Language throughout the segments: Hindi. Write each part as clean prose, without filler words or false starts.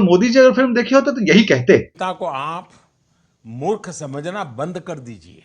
मोदी जी अगर फिल्म देखी होते तो यही कहते। जनता को आप मूर्ख समझना बंद कर दीजिए।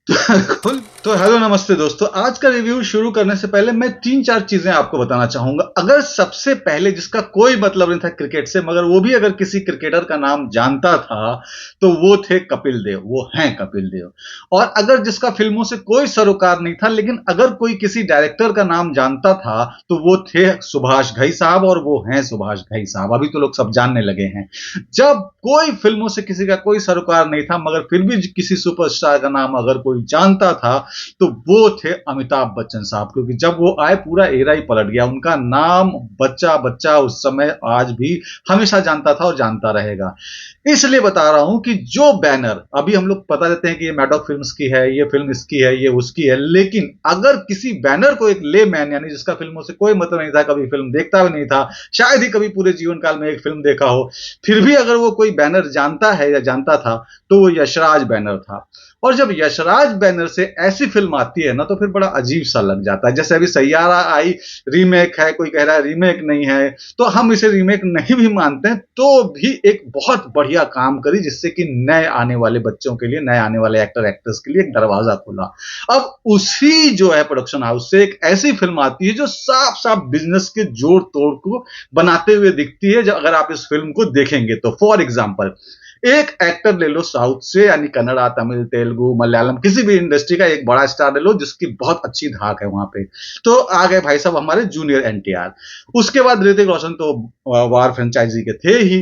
तो हेलो नमस्ते दोस्तों, आज का रिव्यू शुरू करने से पहले मैं 3-4 चीजें आपको बताना चाहूंगा। अगर सबसे पहले जिसका कोई मतलब नहीं था क्रिकेट से, मगर वो भी अगर किसी क्रिकेटर का नाम जानता था तो वो थे कपिल देव, वो हैं कपिल देव। और अगर जिसका फिल्मों से कोई सरोकार नहीं था, लेकिन अगर कोई किसी डायरेक्टर का नाम जानता था तो वो थे सुभाष घई साहब, और वो हैं सुभाष घई साहब। अभी तो लोग सब जानने लगे हैं। जब कोई फिल्मों से किसी का कोई सरोकार नहीं था, मगर फिर भी किसी सुपरस्टार का नाम अगर कोई जानता था तो वो थे अमिताभ बच्चन साहब, क्योंकि जब वो आए पूरा एरा ही पलट गया। उनका नाम बच्चा बच्चा उस समय आज भी हमेशा जानता था और जानता रहेगा। इसलिए बता रहा हूं कि जो बैनर अभी हम लोग बता देते हैं कि ये मैडॉक फिल्म्स की है, ये फिल्म इसकी है, ये उसकी है, लेकिन अगर किसी बैनर को एक लेमैन यानी जिसका फिल्मों से कोई मतलब नहीं था, कभी फिल्म देखता भी नहीं था, शायद ही कभी पूरे जीवन काल में एक फिल्म देखा हो, फिर भी अगर वो कोई बैनर जानता है या जानता था तो वो यशराज बैनर था। और जब यशराज बैनर से ऐसी फिल्म आती है ना तो फिर बड़ा अजीब सा लग जाता है। जैसे अभी सैयारा आई, रीमेक है, कोई कह रहा है रीमेक नहीं है, तो हम इसे रीमेक नहीं भी मानते हैं तो भी एक बहुत बढ़िया काम करी, जिससे कि नए आने वाले बच्चों के लिए, नए आने वाले एक्टर एक्ट्रेस के लिए एक दरवाजा खुला। अब उसी जो है प्रोडक्शन हाउस से एक ऐसी फिल्म आती है जो साफ साफ बिजनेस के जोड़ तोड़ को बनाते हुए दिखती है, जब अगर आप इस फिल्म को देखेंगे तो। फॉर एग्जाम्पल, एक एक्टर ले लो साउथ से, यानी कन्नड़ा, तमिल, तेलुगु, मलयालम, किसी भी इंडस्ट्री का एक बड़ा स्टार ले लो जिसकी बहुत अच्छी धाक है वहां पे, तो आ गए भाई साहब हमारे जूनियर एनटीआर। उसके बाद ऋतिक रोशन तो वार फ्रेंचाइजी के थे ही,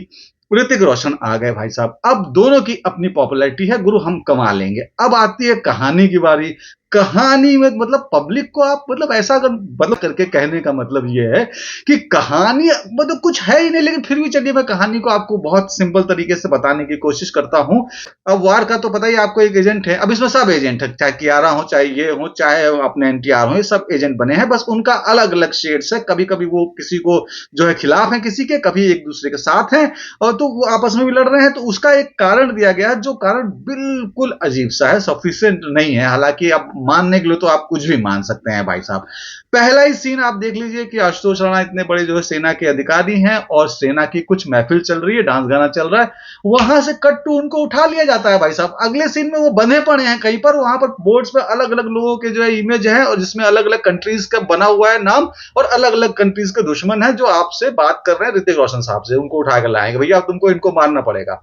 ऋतिक रोशन आ गए भाई साहब। अब दोनों की अपनी पॉपुलैरिटी है, गुरु हम कमा लेंगे। अब आती है कहानी की बारी। कहानी में मतलब पब्लिक को आप मतलब ऐसा अगर मतलब करके कहने का मतलब ये है कि कहानी मतलब कुछ है ही नहीं, लेकिन फिर भी चलिए मैं कहानी को आपको बहुत सिंपल तरीके से बताने की कोशिश करता हूं। अब वार का तो पता ही आपको, एक एजेंट है। अब इसमें सब एजेंट है, चाहे कियारा हो, चाहे ये हो, चाहे अपने एनटीआर हो, ये सब एजेंट बने हैं, बस उनका अलग अलग शेड्स है। कभी कभी वो किसी को जो है खिलाफ है किसी के, कभी एक दूसरे के साथ हैं, और तो वो आपस में भी लड़ रहे हैं। तो उसका एक कारण दिया गया है, जो कारण बिल्कुल अजीब सा है, सफिशिएंट नहीं है। हालांकि अब मानने के लिए तो आप कुछ भी मान सकते हैं भाई साहब। पहला ही सीन आप देख लीजिए कि आशुतोष राणा इतने बड़े जो है सेना के अधिकारी हैं, और सेना की कुछ महफिल चल रही है, डांस गाना चल रहा है, वहां से कट टू उनको उठा लिया जाता है भाई साहब। अगले सीन में वो बंधे पड़े हैं कहीं पर, वहां पर बोर्ड्स पे अलग अलग लोगों के जो है इमेज है, और जिसमें अलग अलग कंट्रीज का बना हुआ है नाम, और अलग अलग कंट्रीज के दुश्मन है जो आपसे बात कर रहे हैं ऋतिक रोशन साहब से। उनको उठा कर लाएंगे, भैया तुमको इनको मारना पड़ेगा।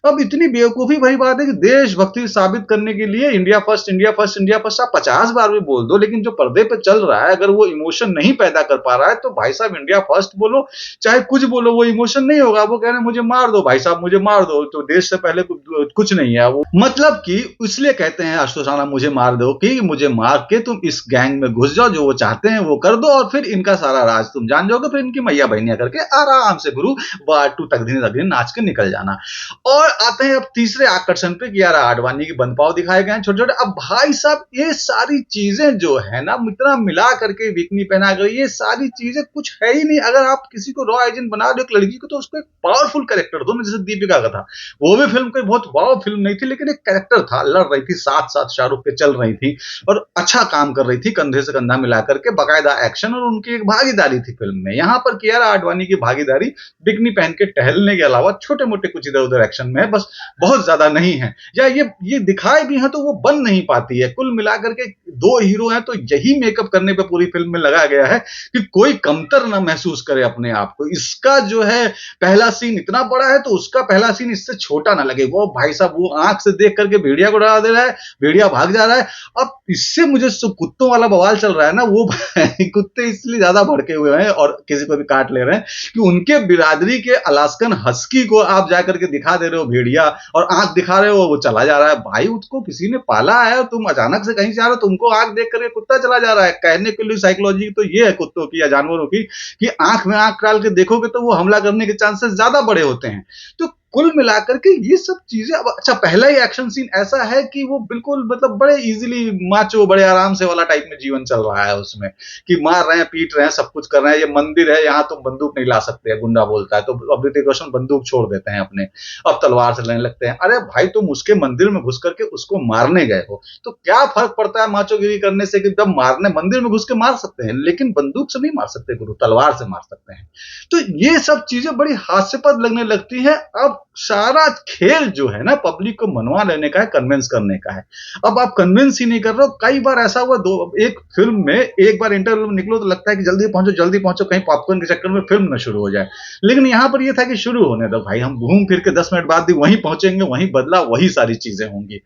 अब इतनी बेवकूफी भरी बात है कि देशभक्ति साबित करने के लिए India first, India first, India first आप 50 बार भी बोल दो, लेकिन जो पर्दे पे चल रहा है अगर वो इमोशन नहीं पैदा कर पा रहा है तो भाई साहब इंडिया फर्स्ट बोलो चाहे कुछ बोलो, वो इमोशन नहीं होगा। वो कह रहे हैं मुझे मार दो भाई साहब, मुझे मार दो, तो देश से पहले कुछ नहीं है वो। मतलब कि इसलिए कहते हैं आशुतोष राणा मुझे मार दो कि मुझे मार के तुम इस गैंग में घुस जाओ, जो वो चाहते हैं वो कर दो, और फिर इनका सारा राज तुम जान जाओगे, फिर इनकी मैया बहनिया करके आराम से गुरु वार टू तकदीन तकदीन नाच के निकल जाना। और आते हैं अब तीसरे आकर्षण पे कि यार आडवाणी की बंदपाव दिखाए गए हैं छोटे छोटे। अब भाई साहब ये सारी चीजें जो है ना, इतना मिला करके बिकनी पहना कर, ये सारी चीजें कुछ है ही नहीं। अगर आप किसी को रॉ एजेंट बना दो एक लड़की को, तो उसको एक पावरफुल कैरेक्टर दो ना, जैसे दीपिका का था। वो भी फिल्म कोई बहुत वाव फिल्म नहीं थी, लेकिन एक कैरेक्टर था, लड़ रही थी साथ साथ शाहरुख के, चल रही थी और अच्छा काम कर रही थी, कंधे से कंधा मिला करके, बाकायदा एक्शन, और उनकी एक भागीदारी थी फिल्म में। यहाँ पर कियारा आडवाणी की भागीदारी बिकनी पहन के टहलने के अलावा छोटे मोटे कुछ इधर उधर एक्शन में है, बस बहुत ज्यादा नहीं है। या ये दिखाए भी हैं तो वो बन नहीं पाती है। कुल मिलाकर के दो हीरो हैं, तो यही मेकअप करने पे पूरी फिल्म में लगा गया है कि कोई कमतर ना महसूस करे अपने आप को। इसका जो है पहला सीन इतना बड़ा है तो उसका पहला सीन इससे छोटा ना लगे। वो भाई साहब वो आंख से देख करके भेड़िया को डरा दे रहा है, भेड़िया भाग जा रहा है। अब इससे मुझे कुत्तों वाला बवाल चल रहा है ना, वो कुत्ते इसलिए ज्यादा भड़के हुए हैं और किसी को भी काट ले रहे हैं कि उनके बिरादरी के अलास्कन हस्की को आप जाकर के दिखा दे रहे हो भेड़िया, और आंख दिखा रहे हो वो चला जा रहा है। भाई उसको किसी ने पाला है और तुम अचानक से कहीं से आ रहे हो, तुमको आंख देख करके कुत्ता चला जा रहा है। कहने के लिए साइकोलॉजी तो ये है कुत्तों की या जानवरों की कि आंख में आंख डाल के देखोगे तो वो हमला करने के चांसेस ज्यादा बड़े होते हैं। तो कुल मिलाकर के ये सब चीजें। अब अच्छा, पहला ही एक्शन सीन ऐसा है कि वो बिल्कुल मतलब बड़े इजीली माचो, बड़े आराम से वाला टाइप में जीवन चल रहा है उसमें, कि मार रहे हैं, पीट रहे हैं, सब कुछ कर रहे हैं। ये मंदिर है, यहाँ तुम बंदूक नहीं ला सकते, गुंडा बोलता है, तो अब ऋतिक रोशन बंदूक छोड़ देते हैं अपने, अब तलवार से लड़ने लगते हैं। अरे भाई, तुम उसके मंदिर में घुस करके उसको मारने गए हो, तो क्या फर्क पड़ता है माचोगिरी करने से, कि जब मारने मंदिर में घुस के मार सकते हैं, लेकिन बंदूक से नहीं मार सकते गुरु, तलवार से मार सकते हैं। तो ये सब चीजें बड़ी हास्यास्पद लगने लगती हैं। अब सारा खेल जो है ना, पब्लिक को मनवा लेने का है, कन्विंस करने का है। अब आप कन्विंस ही नहीं कर रहे हो। कई बार ऐसा हुआ, एक फिल्म में एक बार इंटरवल में निकलो तो लगता है कि जल्दी पहुंचो, कहीं पॉपकॉर्न के चक्कर में फिल्म ना शुरू हो जाए। लेकिन यहां पर यह था कि शुरू होने दो भाई, हम घूम फिर के 10 मिनट बाद भी वहीं पहुंचेंगे, वहीं बदला, वही सारी चीजें होंगी।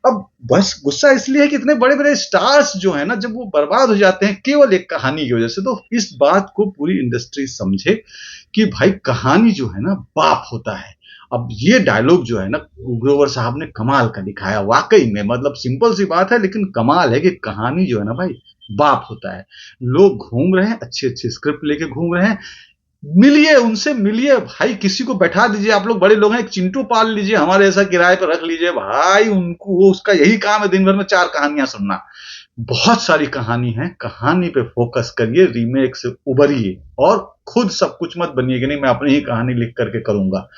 अब बस गुस्सा इसलिए है कि इतने बड़े बड़े स्टार्स जो है ना, जब वो बर्बाद हो जाते हैं केवल एक कहानी की वजह से, तो इस बात को पूरी इंडस्ट्री समझे कि भाई कहानी जो है ना बाप होता है। अब ये डायलॉग जो है ना, ग्रोवर साहब ने कमाल का दिखाया वाकई में। मतलब सिंपल सी बात है, लेकिन कमाल है कि कहानी जो है ना भाई बाप होता है। लोग घूम रहे हैं, अच्छी अच्छी स्क्रिप्ट लेके घूम रहे हैं, मिलिए उनसे, मिलिए भाई, किसी को बैठा दीजिए। आप लोग बड़े लोग हैं, एक चिंटू पाल लीजिए, हमारे ऐसा किराए पर रख लीजिए भाई, उनको वो उसका यही काम है, दिन भर में 4 कहानियां सुनना। बहुत सारी कहानी है, कहानी पे फोकस करिए, रीमेक से उबरिए, और खुद सब कुछ मत बनिए कि नहीं मैं अपनी ही कहानी लिख करके करूंगा।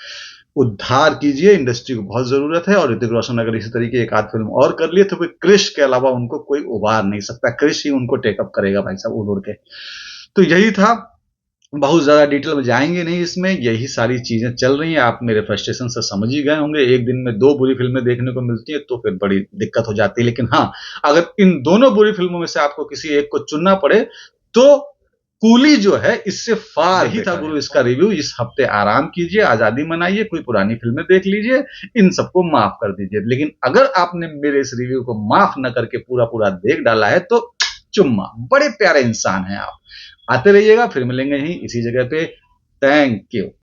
उद्धार कीजिए, इंडस्ट्री को बहुत जरूरत है। और ऋतिक रोशन अगर इसी तरीके एक आध फिल्म और कर लिए तो कोई क्रिश के अलावा उनको कोई उबार नहीं सकता। क्रिश ही उनको टेकअप करेगा भाई साहब, उड़ उड़ के। तो यही था, बहुत ज्यादा डिटेल में जाएंगे नहीं इसमें, यही सारी चीजें चल रही हैं। आप मेरे फ्रस्ट्रेशन से समझ ही गए होंगे। एक दिन में 2 बुरी फिल्में देखने को मिलती है तो फिर बड़ी दिक्कत हो जाती है। लेकिन हाँ, अगर इन दोनों बुरी फिल्मों में से आपको किसी एक को चुनना पड़े तो कूली जो है इससे फार ही था गुरु। इसका रिव्यू इस हफ्ते आराम कीजिए, आजादी मनाइए, कोई पुरानी फिल्में देख लीजिए, इन सबको माफ कर दीजिए। लेकिन अगर आपने मेरे इस रिव्यू को माफ न करके पूरा पूरा देख डाला है तो चुम्मा, बड़े प्यारे इंसान हैं आप। आते रहिएगा, फिर मिलेंगे यहीं इसी जगह पे। Thank you.